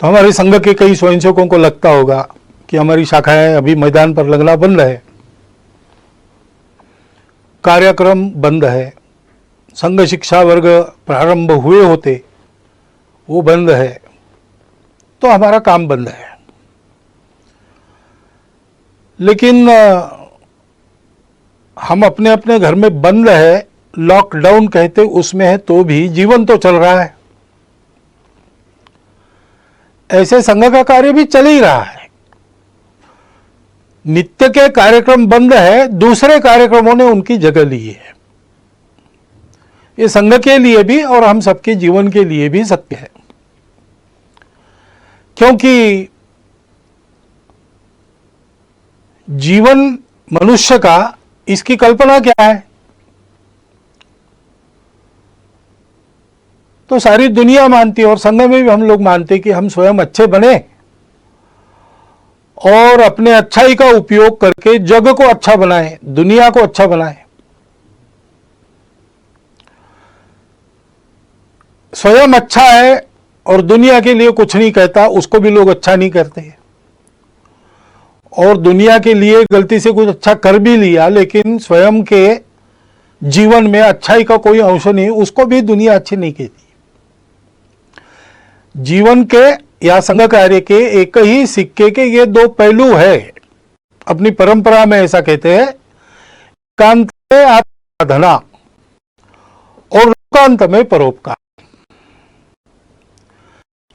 तो हमारे संघ के कई स्वयंसेवकों को लगता होगा कि हमारी शाखाएं अभी मैदान पर लगना बंद है, कार्यक्रम बंद है, संघ शिक्षा वर्ग प्रारंभ हुए होते वो बंद है, तो हमारा काम बंद है। लेकिन हम अपने अपने घर में बंद है, लॉकडाउन कहते उसमें है, तो भी जीवन तो चल रहा है। ऐसे संघ का कार्य भी चल ही रहा है। नित्य के कार्यक्रम बंद है, दूसरे कार्यक्रमों ने उनकी जगह ली है। ये संघ के लिए भी और हम सबके जीवन के लिए भी सत्य है, क्योंकि जीवन मनुष्य का, इसकी कल्पना क्या है? तो सारी दुनिया मानती है और संघ में भी हम लोग मानते कि हम स्वयं अच्छे बने और अपने अच्छाई का उपयोग करके जग को अच्छा बनाएं, दुनिया को अच्छा बनाएं। स्वयं अच्छा है और दुनिया के लिए कुछ नहीं कहता, उसको भी लोग अच्छा नहीं करते। और दुनिया के लिए गलती से कुछ अच्छा कर भी लिया, लेकिन स्वयं के जीवन में अच्छाई का कोई अंश नहीं, उसको भी दुनिया अच्छी नहीं कहती। जीवन के या संघ कार्य के एक ही सिक्के के ये दो पहलू है। अपनी परंपरा में ऐसा कहते हैं, एकांत में आराधना और लोकांत में परोपकार।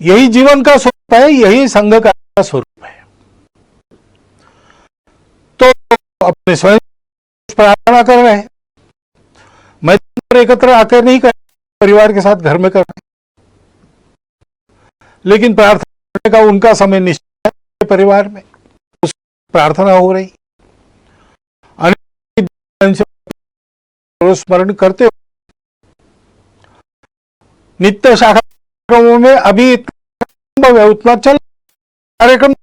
यही जीवन का स्वरूप है, यही संघ का स्वरूप है। तो अपने स्वयं प्रार्थना कर रहे हैं, मैं एकत्र आकर नहीं कर, परिवार के साथ घर में कर रहे हैं, लेकिन प्रार्थना करने का उनका समय निश्चित है। परिवार में उस प्रार्थना हो रही, स्मरण करते हो। नित्य शाखा कार्यक्रमों में अभी उतना चल कार्यक्रम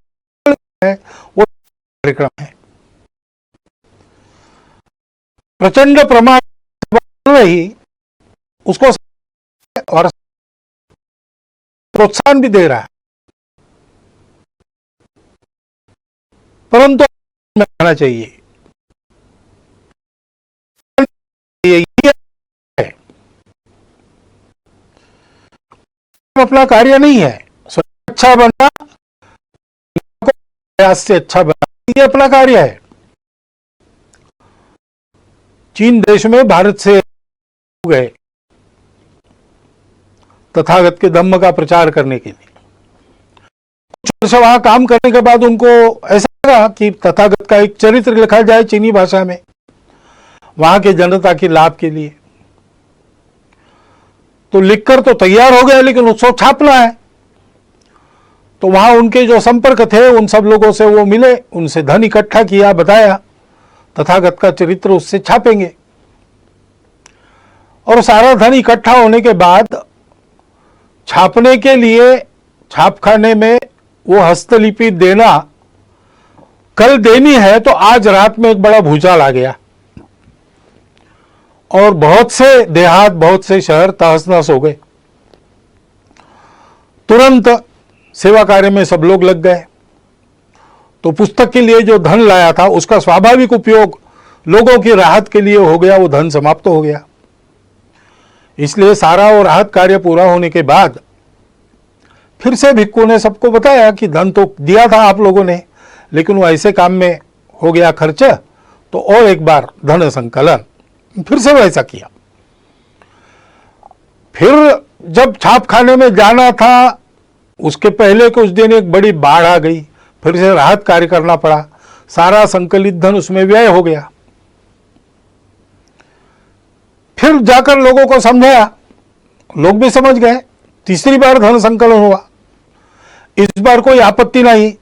है, वो कार्यक्रम है प्रचंड प्रमाण रही, उसको और प्रोत्साहन भी दे रहा है, परंतु कहना चाहिए अपना कार्य नहीं है। अच्छा बनना, प्रयास से अच्छा बना, ये अपना कार्य है। चीन देश में भारत से गए तथागत के धम्म का प्रचार करने के लिए। कुछ वर्ष वहां काम करने के बाद उनको ऐसा लगा कि तथागत का एक चरित्र लिखा जाए चीनी भाषा में, वहां के जनता के लाभ के लिए। तो लिखकर तो तैयार हो गया, लेकिन उसको छापना है। तो वहां उनके जो संपर्क थे, उन सब लोगों से वो मिले, उनसे धन इकट्ठा किया, बताया तथागत का चरित्र उससे छापेंगे। और सारा धन इकट्ठा होने के बाद छापने के लिए छापखाने में वो हस्तलिपि देना, कल देनी है, तो आज रात में एक बड़ा भूचाल आ गया और बहुत से देहात, बहुत से शहर तहस नहस हो गए। तुरंत सेवा कार्य में सब लोग लग गए। तो पुस्तक के लिए जो धन लाया था, उसका स्वाभाविक उपयोग लोगों की राहत के लिए हो गया, वो धन समाप्त हो गया। इसलिए सारा वो राहत कार्य पूरा होने के बाद फिर से भिक्खू ने सबको बताया कि धन तो दिया था आप लोगों ने, लेकिन वो ऐसे काम में हो गया खर्च, तो और एक बार धन संकलन। फिर से वैसा किया। फिर जब छापखाने में जाना था, उसके पहले कुछ दिन एक बड़ी बाढ़ आ गई, फिर से राहत कार्य करना पड़ा, सारा संकलित धन उसमें व्यय हो गया। फिर जाकर लोगों को समझाया, लोग भी समझ गए। तीसरी बार धन संकलन हुआ, इस बार कोई आपत्ति नहीं।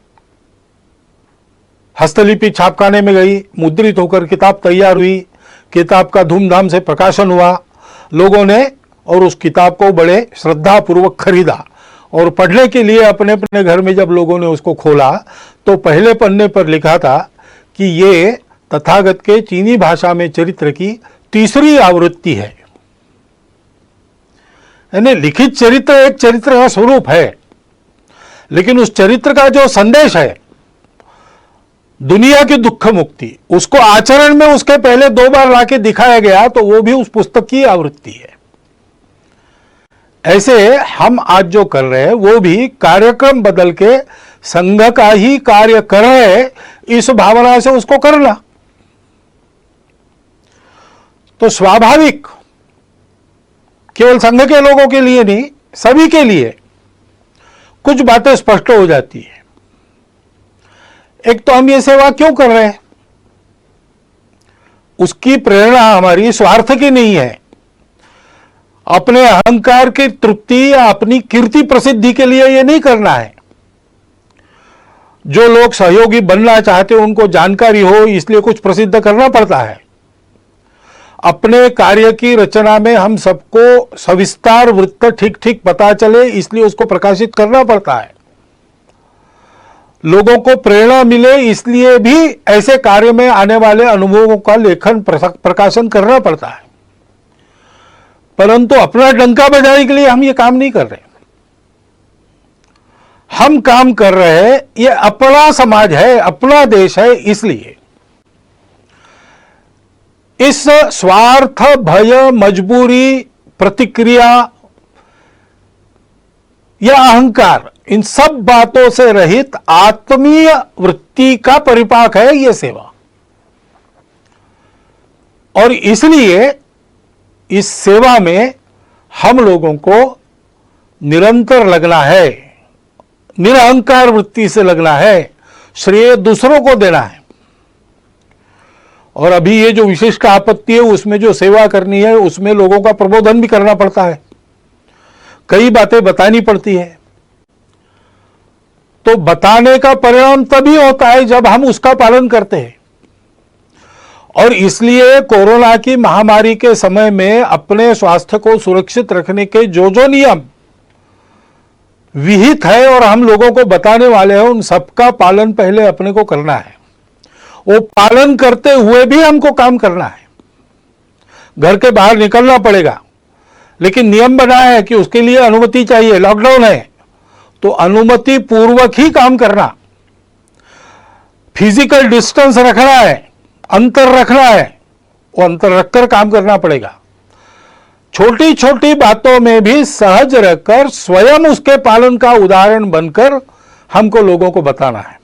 हस्तलिपि छापखाने में गई, मुद्रित होकर किताब तैयार हुई, किताब का धूमधाम से प्रकाशन हुआ। लोगों ने और उस किताब को बड़े श्रद्धा पूर्वक खरीदा और पढ़ने के लिए अपने अपने घर में जब लोगों ने उसको खोला, तो पहले पन्ने पर लिखा था कि ये तथागत के चीनी भाषा में चरित्र की तीसरी आवृत्ति है। यानी लिखित चरित्र एक चरित्र का स्वरूप है, लेकिन उस चरित्र का जो संदेश है, दुनिया की दुख मुक्ति, उसको आचरण में उसके पहले 2 बार लाके दिखाया गया, तो वो भी उस पुस्तक की आवृत्ति है। ऐसे हम आज जो कर रहे हैं वो भी कार्यक्रम बदल के संघ का ही कार्य कर रहे हैं, इस भावना से उसको करना। तो स्वाभाविक केवल संघ के लोगों के लिए नहीं, सभी के लिए कुछ बातें स्पष्ट हो जाती है। एक तो हम ये सेवा क्यों कर रहे हैं, उसकी प्रेरणा हमारी स्वार्थ की नहीं है, अपने अहंकार की तृप्ति या अपनी कीर्ति प्रसिद्धि के लिए ये नहीं करना है। जो लोग सहयोगी बनना चाहते हैं उनको जानकारी हो, इसलिए कुछ प्रसिद्ध करना पड़ता है। अपने कार्य की रचना में हम सबको सविस्तार वृत्त ठीक ठीक पता चले, इसलिए उसको प्रकाशित करना पड़ता है। लोगों को प्रेरणा मिले, इसलिए भी ऐसे कार्य में आने वाले अनुभवों का लेखन प्रकाशन करना पड़ता है। परंतु अपना डंका बजाने के लिए हम ये काम नहीं कर रहे। हम काम कर रहे हैं, ये अपना समाज है, अपना देश है, इसलिए इस स्वार्थ, भय, मजबूरी, प्रतिक्रिया या अहंकार, इन सब बातों से रहित आत्मीय वृत्ति का परिपाक है ये सेवा। और इसलिए इस सेवा में हम लोगों को निरंतर लगना है, निरहंकार वृत्ति से लगना है, श्रेय दूसरों को देना है। और अभी ये जो विशिष्ट आपत्ति है, उसमें जो सेवा करनी है, उसमें लोगों का प्रबोधन भी करना पड़ता है, कई बातें बतानी पड़ती है। तो बताने का परिणाम तभी होता है जब हम उसका पालन करते हैं। और इसलिए कोरोना की महामारी के समय में अपने स्वास्थ्य को सुरक्षित रखने के जो जो नियम विहित है और हम लोगों को बताने वाले हैं, उन सबका पालन पहले अपने को करना है। वो पालन करते हुए भी हमको काम करना है। घर के बाहर निकलना पड़ेगा, लेकिन नियम बना है कि उसके लिए अनुमति चाहिए। लॉकडाउन है तो अनुमति पूर्वक ही काम करना, फिजिकल डिस्टेंस रखना है, अंतर रखना है, वो अंतर रखकर काम करना पड़ेगा। छोटी छोटी बातों में भी सहज रहकर स्वयं उसके पालन का उदाहरण बनकर हमको लोगों को बताना है।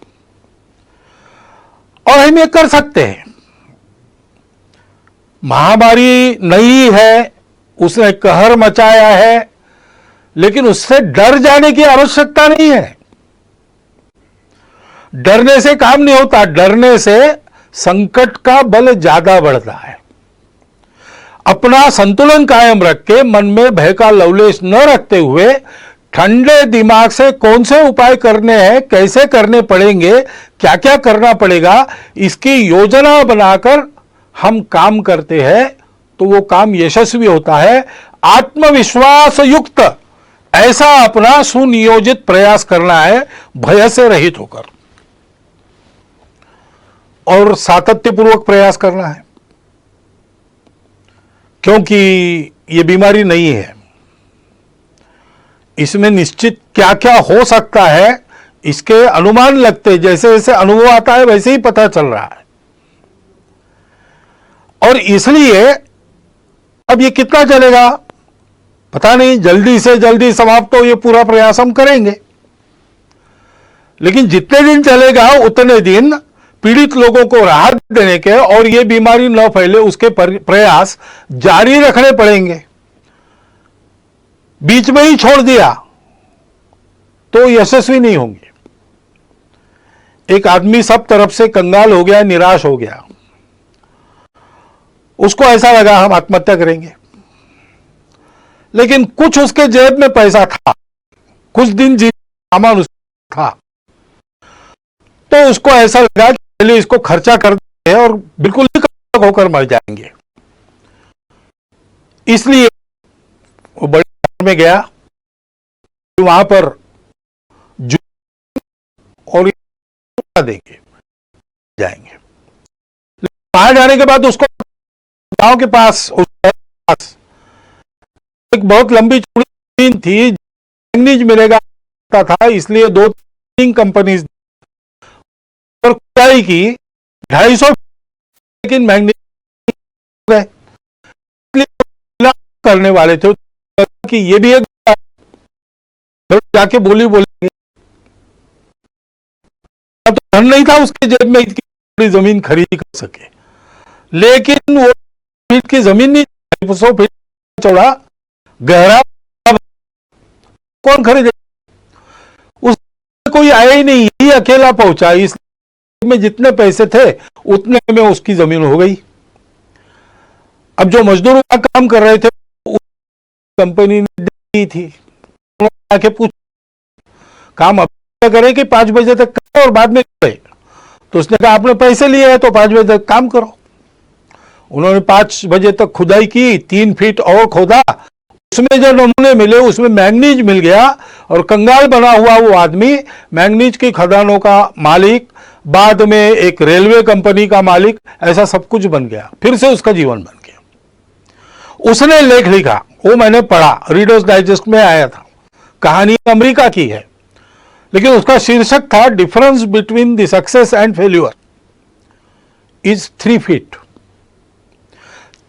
और हम ये कर सकते हैं। महामारी नहीं है, उसने कहर मचाया है, लेकिन उससे डर जाने की आवश्यकता नहीं है। डरने से काम नहीं होता, डरने से संकट का बल ज्यादा बढ़ता है। अपना संतुलन कायम रख के मन में भय का लवलेश न रखते हुए ठंडे दिमाग से कौन से उपाय करने हैं, कैसे करने पड़ेंगे, क्या क्या करना पड़ेगा, इसकी योजना बनाकर हम काम करते हैं तो वो काम यशस्वी होता है। आत्मविश्वास युक्त ऐसा अपना सुनियोजित प्रयास करना है, भय से रहित होकर, और सातत्यपूर्वक प्रयास करना है। क्योंकि ये बीमारी नहीं है, इसमें निश्चित क्या क्या हो सकता है इसके अनुमान लगते, जैसे जैसे अनुभव आता है वैसे ही पता चल रहा है। और इसलिए अब ये कितना चलेगा पता नहीं, जल्दी से जल्दी समाप्त हो ये पूरा प्रयास हम करेंगे, लेकिन जितने दिन चलेगा उतने दिन पीड़ित लोगों को राहत देने के और ये बीमारी न फैले उसके प्रयास जारी रखने पड़ेंगे। बीच में ही छोड़ दिया तो यशस्वी नहीं होंगे। एक आदमी सब तरफ से कंगाल हो गया, निराश हो गया, उसको ऐसा लगा हम आत्महत्या करेंगे, लेकिन कुछ उसके जेब में पैसा था, कुछ दिन सामान था, तो उसको ऐसा लगा कि पहले इसको खर्चा कर दें और बिल्कुल ही होकर मर जाएंगे। इसलिए वो बड़े शहर में गया, वहां पर और देंगे जाएंगे। वहां जाने के बाद उसको गांव के पास एक बहुत लंबी चौड़ी जमीन थी, मिलेगा था, इसलिए 2-3 कंपनीज और खुदाई की 250, लेकिन मैग्नीज गए, इसलिए करने वाले थे कि ये भी एक जाके बोलेंगे। तो धन नहीं था उसके जेब में इतनी बड़ी जमीन खरीद कर सके, लेकिन वो फीट की जमीन नहीं, 100 फीट चौड़ा गहरा, कौन खरीदे? उसमें कोई आया ही नहीं, ये अकेला पहुंचा, इसमें जितने पैसे थे उतने में उसकी जमीन हो गई। अब जो मजदूर काम कर रहे थे कंपनी ने दी थी, आके पूछ काम अब करें कि 5 बजे तक करें और बाद में करें? तो उसने कहा आपने पैसे लिए हैं तो 5 बजे तक काम करो। उन्होंने 5 बजे तक खुदाई की, 3 फीट और खोदा, उसमें जो नमूने मिले उसमें मैंगनीज मिल गया, और कंगाल बना हुआ वो आदमी मैंगनीज की खदानों का मालिक, बाद में एक रेलवे कंपनी का मालिक, ऐसा सब कुछ बन गया, फिर से उसका जीवन बन गया। उसने लेख लिखा, वो मैंने पढ़ा, रीडर्स डाइजेस्ट में आया था, कहानी अमेरिका की है, लेकिन उसका शीर्षक था difference between the success and failure is 3 feet.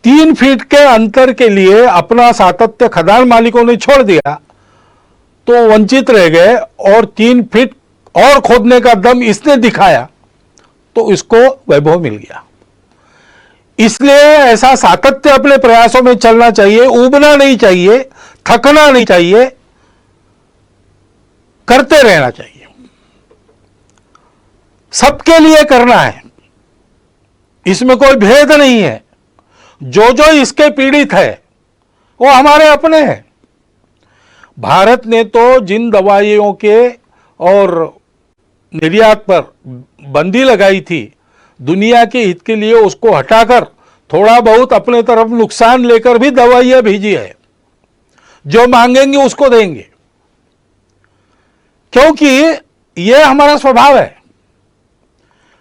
3 feet के अंतर के लिए अपना सातत्य खदान मालिकों ने छोड़ दिया तो वंचित रह गए, और 3 फीट और खोदने का दम इसने दिखाया तो इसको वैभव मिल गया। इसलिए ऐसा सातत्य अपने प्रयासों में चलना चाहिए, ऊबना नहीं चाहिए, थकना नहीं चाहिए, करते रहना चाहिए। सबके लिए करना है, इसमें कोई भेद नहीं है। जो जो इसके पीड़ित है वो हमारे अपने हैं। भारत ने तो जिन दवाइयों के और निर्यात पर बंदी लगाई थी दुनिया के हित के लिए, उसको हटाकर थोड़ा बहुत अपने तरफ नुकसान लेकर भी दवाइयां भेजी है। जो मांगेंगे उसको देंगे, क्योंकि यह हमारा स्वभाव है।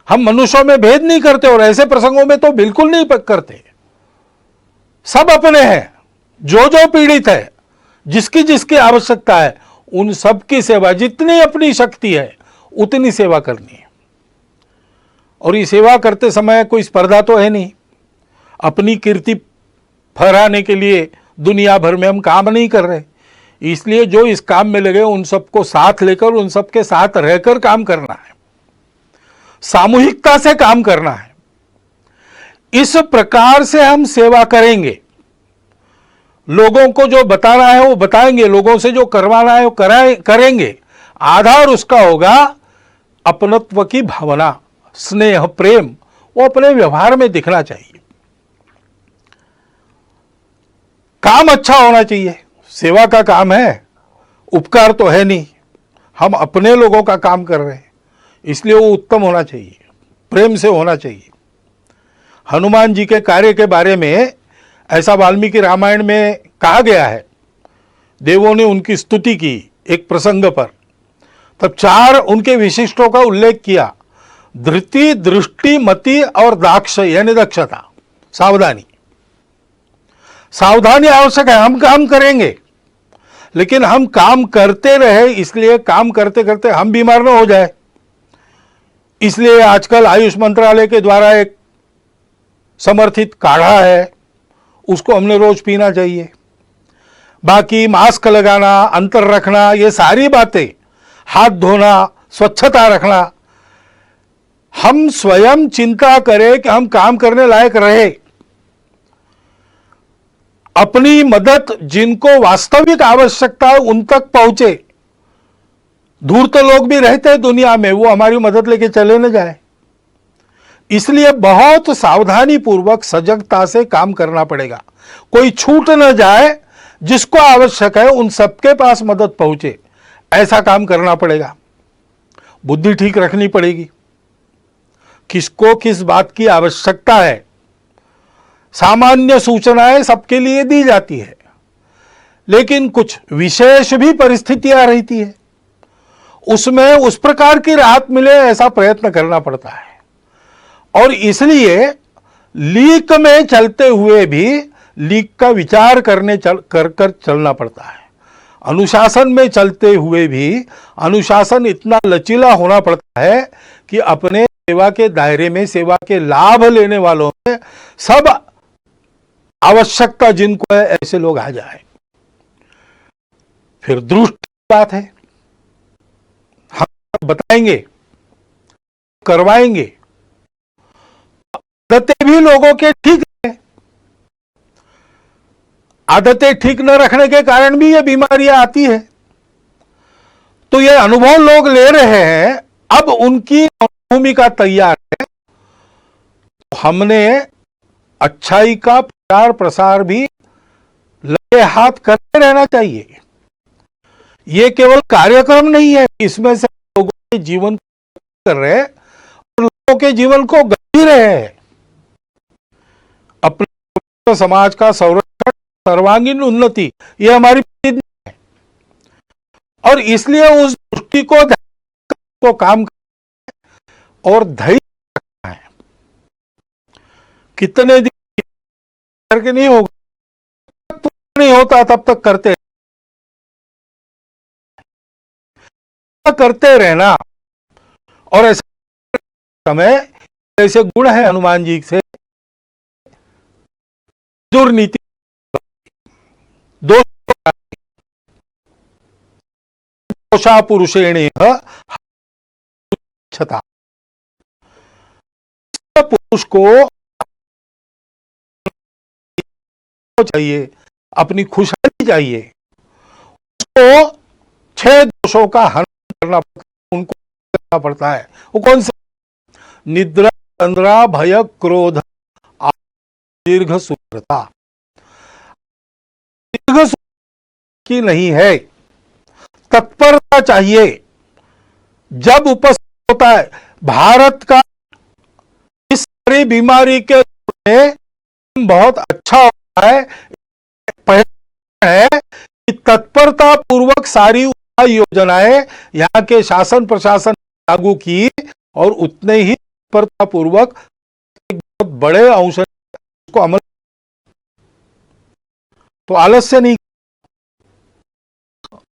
हम मनुष्यों में भेद नहीं करते, और ऐसे प्रसंगों में तो बिल्कुल नहीं करते। सब अपने हैं, जो जो पीड़ित है, जिसकी जिसकी आवश्यकता है, उन सब की सेवा, जितनी अपनी शक्ति है उतनी सेवा करनी है। और ये सेवा करते समय कोई स्पर्धा तो है नहीं, अपनी कीर्ति फहराने के लिए दुनिया भर में हम काम नहीं कर रहे। इसलिए जो इस काम में लगे उन सबको साथ लेकर, उन सबके साथ रहकर काम करना है, सामूहिकता से काम करना है। इस प्रकार से हम सेवा करेंगे, लोगों को जो बताना है वो बताएंगे, लोगों से जो करवाना है वो करेंगे। आधार उसका होगा अपनत्व की भावना, स्नेह, प्रेम, वो अपने व्यवहार में दिखना चाहिए। काम अच्छा होना चाहिए, सेवा का काम है, उपकार तो है नहीं। हम अपने लोगों का काम कर रहे हैं, इसलिए वो उत्तम होना चाहिए, प्रेम से होना चाहिए। हनुमान जी के कार्य के बारे में ऐसा वाल्मीकि रामायण में कहा गया है, देवों ने उनकी स्तुति की एक प्रसंग पर, तब 4 उनके विशिष्टों का उल्लेख किया, धृति, दृष्टि, मति और दाक्ष, यानी दक्षता, सावधानी। सावधानी आवश्यक है। हम काम करेंगे, लेकिन हम काम करते रहे, इसलिए काम करते करते हम बीमार न हो जाए। इसलिए आजकल आयुष मंत्रालय के द्वारा एक समर्थित काढ़ा है, उसको हमने रोज पीना चाहिए। बाकी मास्क लगाना, अंतर रखना, ये सारी बातें, हाथ धोना, स्वच्छता रखना, हम स्वयं चिंता करें कि हम काम करने लायक रहे। अपनी मदद जिनको वास्तविक आवश्यकता है उन तक पहुंचे। दूर तो लोग भी रहते हैं दुनिया में, वो हमारी मदद लेके चले न जाए। इसलिए बहुत सावधानी पूर्वक, सजगता से काम करना पड़ेगा। कोई छूट न जाए, जिसको आवश्यक है उन सबके पास मदद पहुंचे, ऐसा काम करना पड़ेगा। बुद्धि ठीक रखनी पड़ेगी, किसको किस बात की आवश्यकता है। सामान्य सूचनाएं सबके लिए दी जाती है, लेकिन कुछ विशेष भी परिस्थितियां रहती है, उसमें उस प्रकार की राहत मिले ऐसा प्रयत्न करना पड़ता है। और इसलिए लीक में चलते हुए भी लीक का विचार कर चलना पड़ता है। अनुशासन में चलते हुए भी अनुशासन इतना लचीला होना पड़ता है कि अपने सेवा के दायरे में, सेवा के लाभ लेने वालों में सब आवश्यकता जिनको है ऐसे लोग आ जाए। फिर दुष्ट बात है, हम बताएंगे, करवाएंगे, आदतें भी लोगों के ठीक है, आदतें ठीक न रखने के कारण भी ये बीमारियां आती है। तो ये अनुभव लोग ले रहे हैं, अब उनकी भूमिका तैयार है। हमने अच्छाई का प्रचार प्रसार भी लगे हाथ करते रहना चाहिए। ये केवल कार्यक्रम नहीं है, इसमें से लोगों के जीवन को कर रहे हैं और लोगों के जीवन को गढ़ रहे हैं। अपने समाज का संरक्षण, सर्वांगीण उन्नति, ये हमारी प्रतिज्ञा है और इसलिए उस दृष्टि को काम और धैर्य रखना है। कितने दिन करके नहीं होगा, नहीं होता तब तक करते रहना। और ऐसा समय ऐसे गुण है हनुमान जी से, दुर्नीति, दोषा पुरुषेण छता, पुरुष को चाहिए, अपनी खुशहाली चाहिए, उसको 6 दोषों का हनन करना पड़ता है, उनको करना पड़ता है। वो कौन से? निद्रा, तंद्रा, भय, क्रोध, दीर्घ सूत्रता। दीर्घ की नहीं है, तत्परता चाहिए। जब उपस्थित होता है भारत का इस सारी बीमारी के में बहुत अच्छा होता है, पहले है कि तत्परता पूर्वक सारी योजनाएं यहाँ के शासन प्रशासन लागू की और उतने ही तत्परता पूर्वक बहुत बड़े अंश को अमल, तो आलस्य नहीं,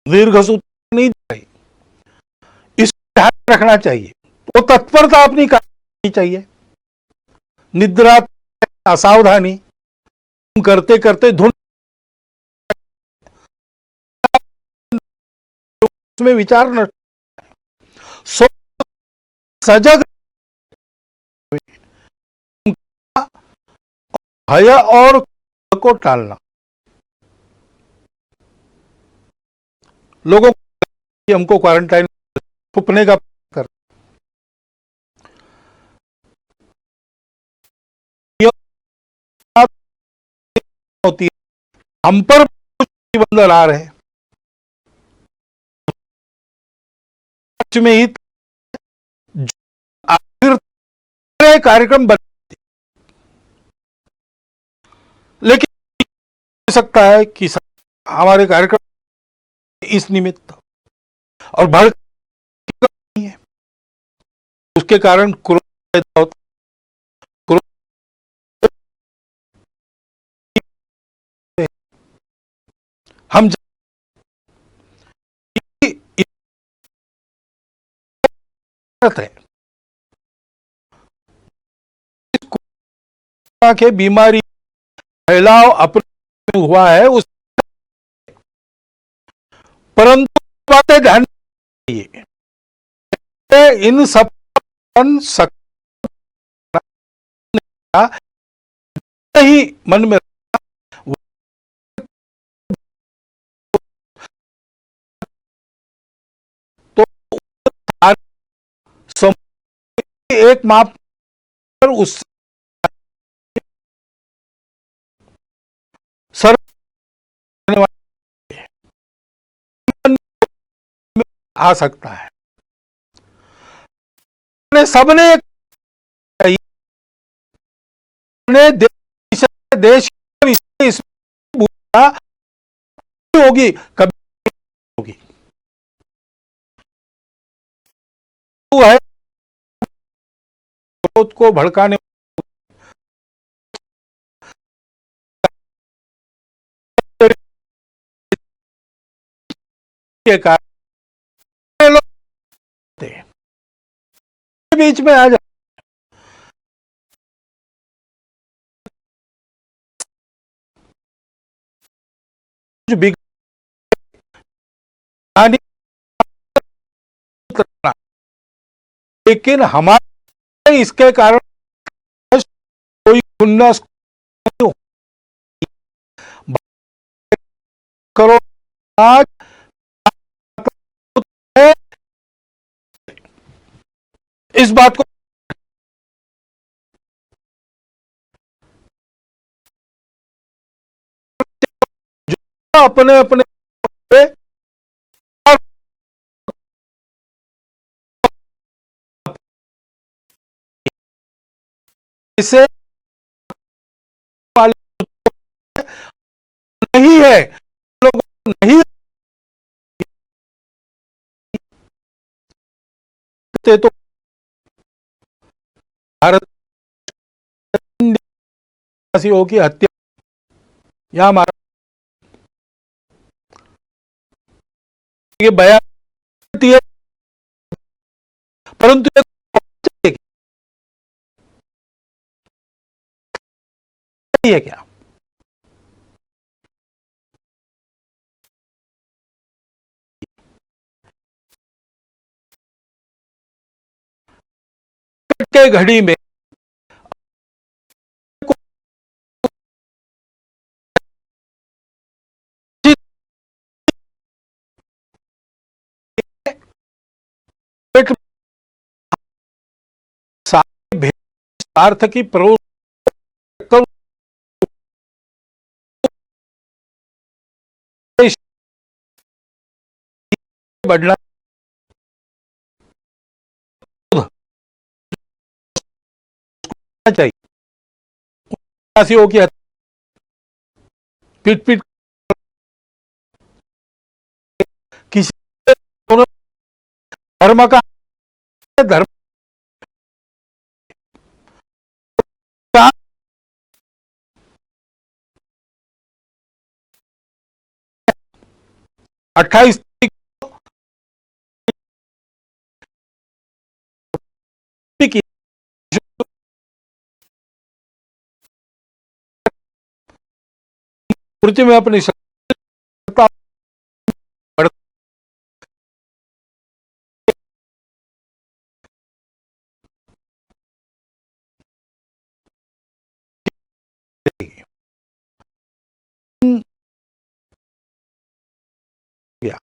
दीर्घ सूत्र नहीं, इसको ध्यान रखना चाहिए। वो तत्परता अपनी करनी चाहिए। निद्रा, असावधानी करते करते धुन में विचार न, सजग, भय और को टालना। लोगों को हमको क्वारंटाइन छुपने का कर, होती है, हम पर प्रतिबंध ला रहे हैं में ही आखिर कार्यक्रम बन, लेकिन हो सकता है कि हमारे कार्यक्रम इस निमित्त और बढ़ है, उसके कारण क्रोध पैदा होता, हम है के बीमारी फैलाव अपने हुआ है उस, परंतु बातें ध्यान चाहिए, इन सब ही मन में तो एक माप पर उस सर आ सकता है। सबने देश होगी, कभी होगी, है को भड़काने के कारण लोग बीच में आ जाए, लेकिन हमारे इसके कारण कोई खुन्नस करो आज है, इस बात को अपने अपने इसे नहीं है, लोग नहीं थे तो भारत वासियों की हत्या या हमारा ये बयान है, परंतु ये है क्या, के घड़ी में स्वार्थ की प्रवृत्ति बढ़ना चाहिए, वासियों की पीट पीट किसी धर्म का धर्म का 28 की पूर्ति में अपनी सत्ता गया,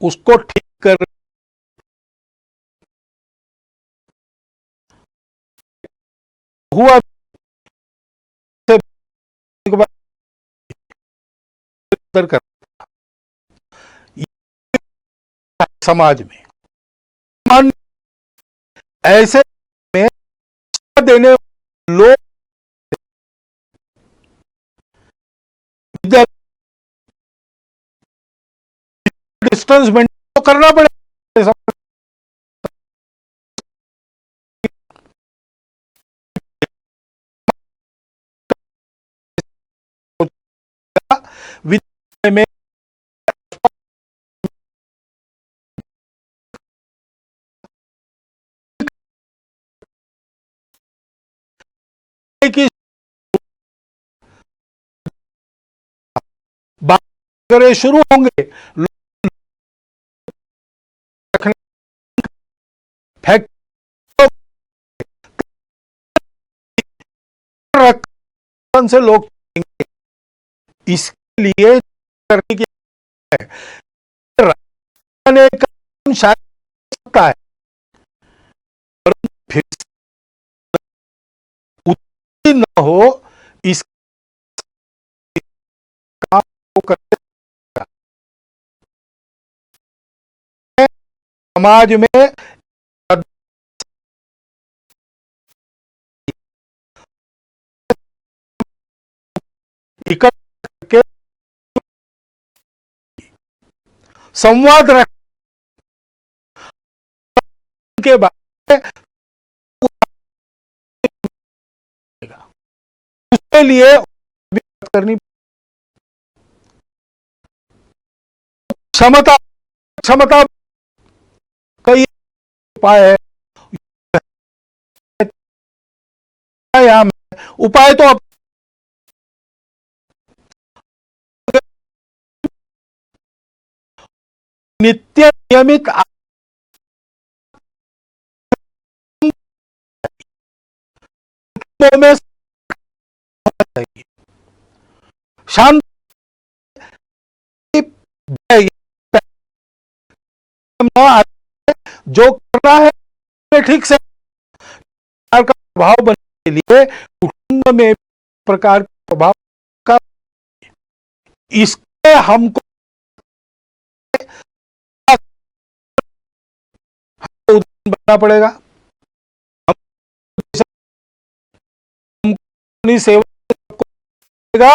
उसको ठीक कर हुआ कर समाज में ऐसे में देने लोग डिस्टेंस मेंटेन तो करना पड़ेगा, विद्यालय में की बात करें शुरू होंगे, फैक्ट्री से लोग इसके लिए करने की ने काम शायद सकता है, फिर उतनी न हो इस काम को करने समाज में इकट्ठा करके संवाद रखने के बाद उसके लिए बात करनी क्षमता क्षमता कई उपाय है। उपाय तो नित्य नियमित में शांत जो करना है ठीक से का प्रभाव बनने के लिए कुटुंब में प्रकार का प्रभाव का इसके हमको बनना पड़ेगा, अपनी सेवा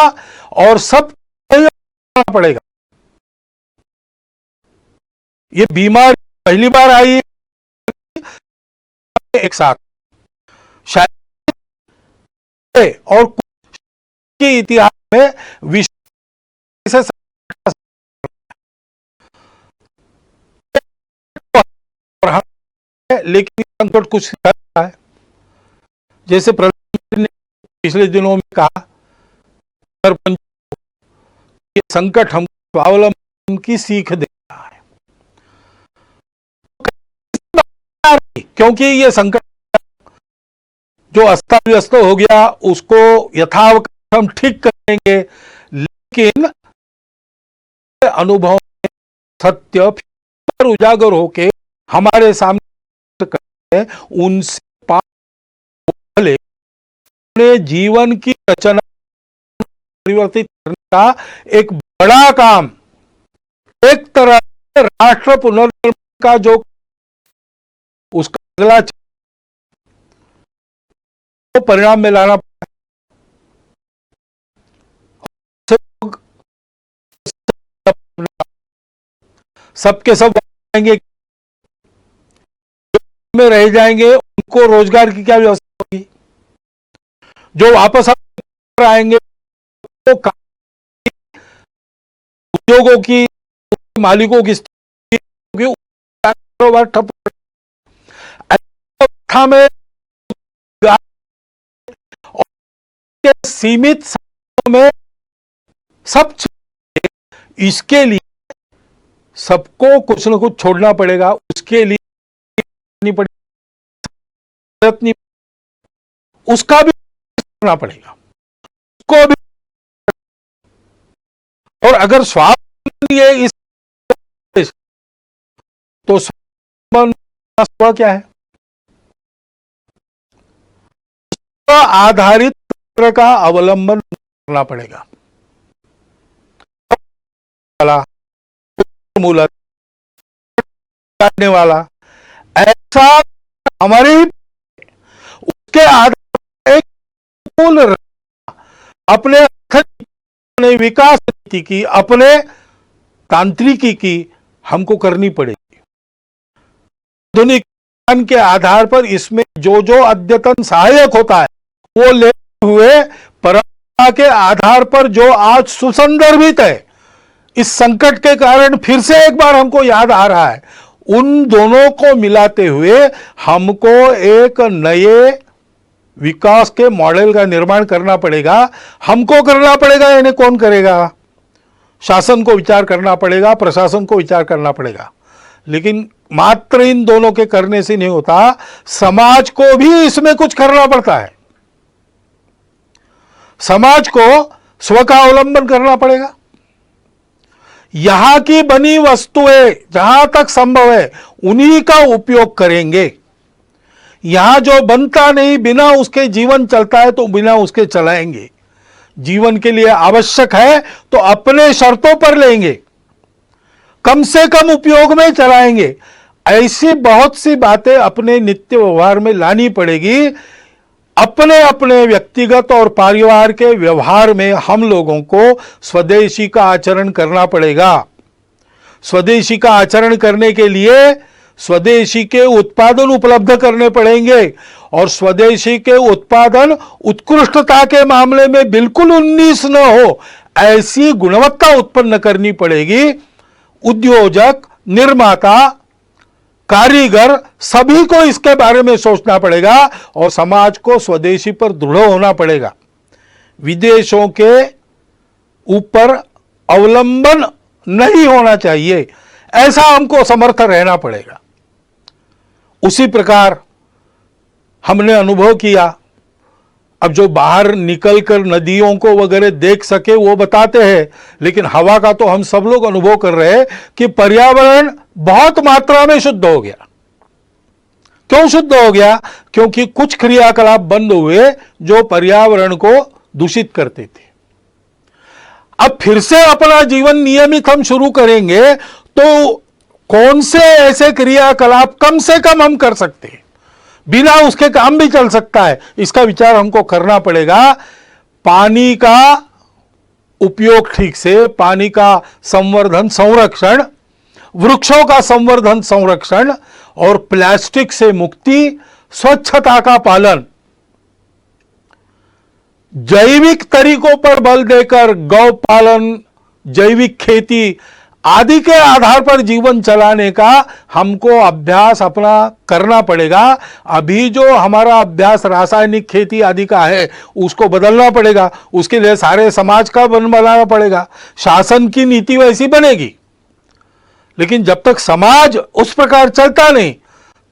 और सब करना पड़ेगा। ये बीमारी पहली बार आई है एक साथ, शायद और के इतिहास में विश्व से लेकिन संकट कुछ कर रहा है। जैसे प्रधानमंत्री ने पिछले दिनों में कहा, ये संकट हम स्वावलंबन की सीख दे रहा है, क्योंकि ये संकट जो अस्त व्यस्त हो गया उसको यथावत हम ठीक करेंगे, लेकिन अनुभव सत्य फिर उजागर होके हमारे सामने उनसे पहले अपने जीवन की रचना परिवर्तित करने का एक बड़ा काम, एक तरह से राष्ट्र पुनर्निर्माण का जो उसका अगला तो परिणाम में लाना सबके सब जाएंगे में रह जाएंगे, उनको रोजगार की क्या व्यवस्था होगी? जो वापस आएंगे तो उद्योगों की मालिकों की ठप में सीमित में सब, इसके लिए सबको कुछ न कुछ छोड़ना पड़ेगा, उसके लिए उसका भी करना पड़ेगा, उसको भी। और अगर स्वास्थ्य इस तो स्वास्थ्य क्या है? आधारित तंत्र का अवलंबन करना पड़ेगा। मूलत काटने वाला ऐसा हमारे ही उसके आधार पर एक मूल अपने विकास नीति की, अपने तांत्रिकी की हमको करनी पड़ेगी। आधुनिक ज्ञान के आधार पर इसमें जो जो अद्यतन सहायक होता है वो लेते हुए परंपरा के आधार पर जो आज सुसंदर्भित है, इस संकट के कारण फिर से एक बार हमको याद आ रहा है, उन दोनों को मिलाते हुए हमको एक नए विकास के मॉडल का निर्माण करना पड़ेगा। हमको करना पड़ेगा, यानी कौन करेगा? शासन को विचार करना पड़ेगा, प्रशासन को विचार करना पड़ेगा। लेकिन मात्र इन दोनों के करने से नहीं होता, समाज को भी इसमें कुछ करना पड़ता है। समाज को स्व का अवलंबन करना पड़ेगा। यहां की बनी वस्तुएं जहां तक संभव है उन्हीं का उपयोग करेंगे। यहां जो बनता नहीं, बिना उसके जीवन चलता है तो बिना उसके चलाएंगे। जीवन के लिए आवश्यक है तो अपने शर्तों पर लेंगे, कम से कम उपयोग में चलाएंगे। ऐसी बहुत सी बातें अपने नित्य व्यवहार में लानी पड़ेगी। अपने अपने व्यक्तिगत और परिवार के व्यवहार में हम लोगों को स्वदेशी का आचरण करना पड़ेगा। स्वदेशी का आचरण करने के लिए स्वदेशी के उत्पादन उपलब्ध करने पड़ेंगे, और स्वदेशी के उत्पादन उत्कृष्टता के मामले में बिल्कुल 19 न हो, ऐसी गुणवत्ता उत्पन्न करनी पड़ेगी। उद्योजक, निर्माता, कारीगर, सभी को इसके बारे में सोचना पड़ेगा और समाज को स्वदेशी पर दृढ़ होना पड़ेगा। विदेशों के ऊपर अवलंबन नहीं होना चाहिए, ऐसा हमको समर्थ रहना पड़ेगा। उसी प्रकार हमने अनुभव किया, अब जो बाहर निकलकर नदियों को वगैरह देख सके वो बताते हैं, लेकिन हवा का तो हम सब लोग अनुभव कर रहे हैं कि पर्यावरण बहुत मात्रा में शुद्ध हो गया। क्यों शुद्ध हो गया? क्योंकि कुछ क्रियाकलाप बंद हुए जो पर्यावरण को दूषित करते थे। अब फिर से अपना जीवन नियमित हम शुरू करेंगे तो कौन से ऐसे क्रियाकलाप कम से कम हम कर सकते हैं, बिना उसके काम भी चल सकता है, इसका विचार हमको करना पड़ेगा। पानी का उपयोग ठीक से, पानी का संवर्धन संरक्षण, वृक्षों का संवर्धन संरक्षण और प्लास्टिक से मुक्ति, स्वच्छता का पालन, जैविक तरीकों पर बल देकर गौ पालन, जैविक खेती आदि के आधार पर जीवन चलाने का हमको अभ्यास अपना करना पड़ेगा। अभी जो हमारा अभ्यास रासायनिक खेती आदि का है उसको बदलना पड़ेगा। उसके लिए सारे समाज का बनाना पड़ेगा, शासन की नीति वैसी बनेगी। लेकिन जब तक समाज उस प्रकार चलता नहीं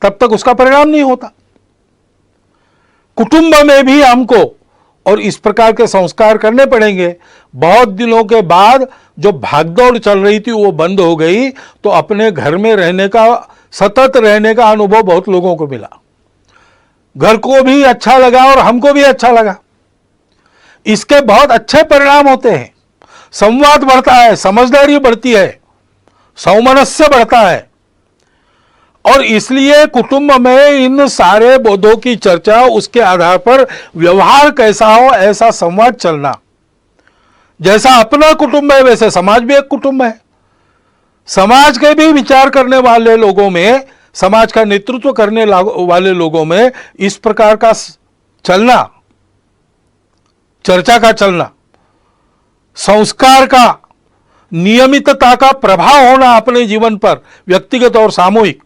तब तक उसका परिणाम नहीं होता। कुटुंब में भी हमको और इस प्रकार के संस्कार करने पड़ेंगे। बहुत दिनों के बाद जो भागदौड़ चल रही थी वो बंद हो गई, तो अपने घर में रहने का, सतत रहने का अनुभव बहुत लोगों को मिला। घर को भी अच्छा लगा और हमको भी अच्छा लगा। इसके बहुत अच्छे परिणाम होते हैं। संवाद बढ़ता है, समझदारी बढ़ती है, सौमनस्य बढ़ता है। और इसलिए कुटुंब में इन सारे बोधों की चर्चा, उसके आधार पर व्यवहार कैसा हो ऐसा संवाद चलना। जैसा अपना कुटुंब है वैसे समाज भी एक कुटुंब है। समाज के भी विचार करने वाले लोगों में, समाज का नेतृत्व करने वाले लोगों में इस प्रकार का चलना, चर्चा का चलना, संस्कार का, नियमितता का प्रभाव होना अपने जीवन पर, व्यक्तिगत और सामूहिक,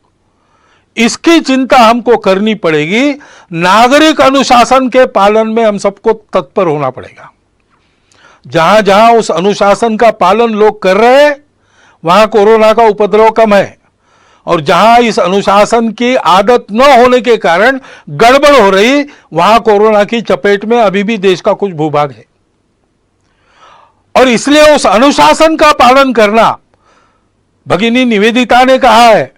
इसकी चिंता हमको करनी पड़ेगी। नागरिक अनुशासन के पालन में हम सबको तत्पर होना पड़ेगा। जहां जहां उस अनुशासन का पालन लोग कर रहे हैं वहां कोरोना का उपद्रव कम है, और जहां इस अनुशासन की आदत न होने के कारण गड़बड़ हो रही वहां कोरोना की चपेट में अभी भी देश का कुछ भूभाग है। और इसलिए उस अनुशासन का पालन करना, भगिनी निवेदिता ने कहा है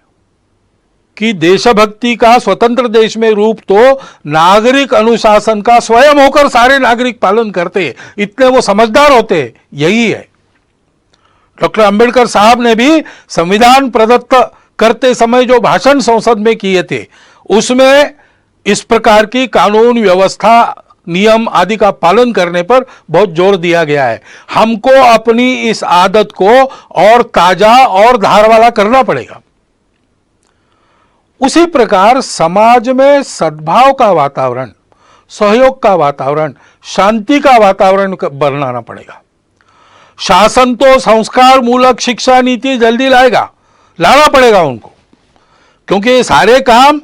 कि देशभक्ति का स्वतंत्र देश में रूप तो नागरिक अनुशासन का स्वयं होकर सारे नागरिक पालन करते, इतने वो समझदार होते, यही है। डॉक्टर अंबेडकर साहब ने भी संविधान प्रदत्त करते समय जो भाषण संसद में किए थे उसमें इस प्रकार की कानून व्यवस्था, नियम आदि का पालन करने पर बहुत जोर दिया गया है। हमको अपनी इस आदत को और ताजा और धार वाला करना पड़ेगा। उसी प्रकार समाज में सद्भाव का वातावरण, सहयोग का वातावरण, शांति का वातावरण बनाना पड़ेगा। शासन तो संस्कार मूलक शिक्षा नीति जल्दी लाना पड़ेगा उनको, क्योंकि ये सारे काम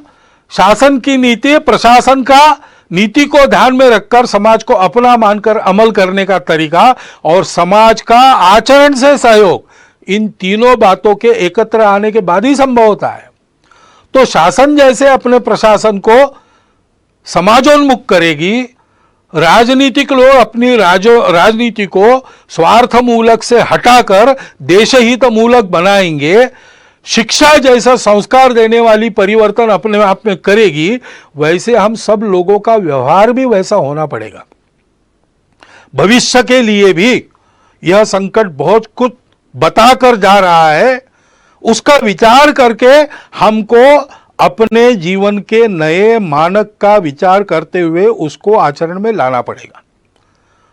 शासन की नीति, प्रशासन का नीति को ध्यान में रखकर समाज को अपना मानकर अमल करने का तरीका और समाज का आचरण से सहयोग, इन तीनों बातों के एकत्र आने के बाद ही संभव होता है। तो शासन जैसे अपने प्रशासन को समाजोन्मुख करेगी, राजनीतिक लोग अपनी राजनीति को स्वार्थ मूलक से हटाकर देशहित मूलक बनाएंगे, शिक्षा जैसा संस्कार देने वाली परिवर्तन अपने आप में करेगी, वैसे हम सब लोगों का व्यवहार भी वैसा होना पड़ेगा। भविष्य के लिए भी यह संकट बहुत कुछ बताकर जा रहा है, उसका विचार करके हमको अपने जीवन के नए मानक का विचार करते हुए उसको आचरण में लाना पड़ेगा।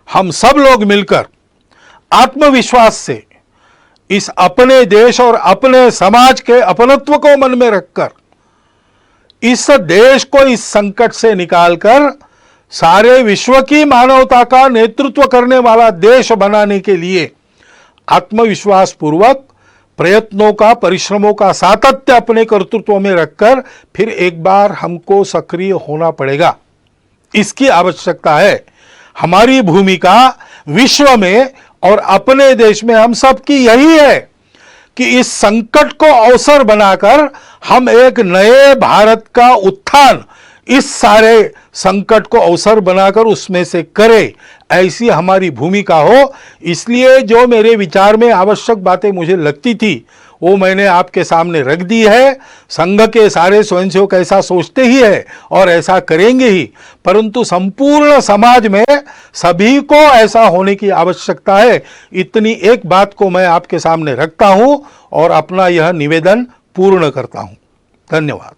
हम सब लोग मिलकर आत्मविश्वास से इस अपने देश और अपने समाज के अपनत्व को मन में रखकर इस देश को इस संकट से निकालकर सारे विश्व की मानवता का नेतृत्व करने वाला देश बनाने के लिए आत्मविश्वास पूर्वक प्रयत्नों का, परिश्रमों का सातत्य अपने कर्तृत्व में रखकर फिर एक बार हमको सक्रिय होना पड़ेगा। इसकी आवश्यकता है। हमारी भूमिका विश्व में और अपने देश में हम सब की यही है कि इस संकट को अवसर बनाकर हम एक नए भारत का उत्थान, इस सारे संकट को अवसर बनाकर उसमें से करें, ऐसी हमारी भूमिका हो। इसलिए जो मेरे विचार में आवश्यक बातें मुझे लगती थी वो मैंने आपके सामने रख दी है। संघ के सारे स्वयंसेवक ऐसा सोचते ही है और ऐसा करेंगे ही, परंतु संपूर्ण समाज में सभी को ऐसा होने की आवश्यकता है। इतनी एक बात को मैं आपके सामने रखता हूं और अपना यह निवेदन पूर्ण करता हूं। धन्यवाद।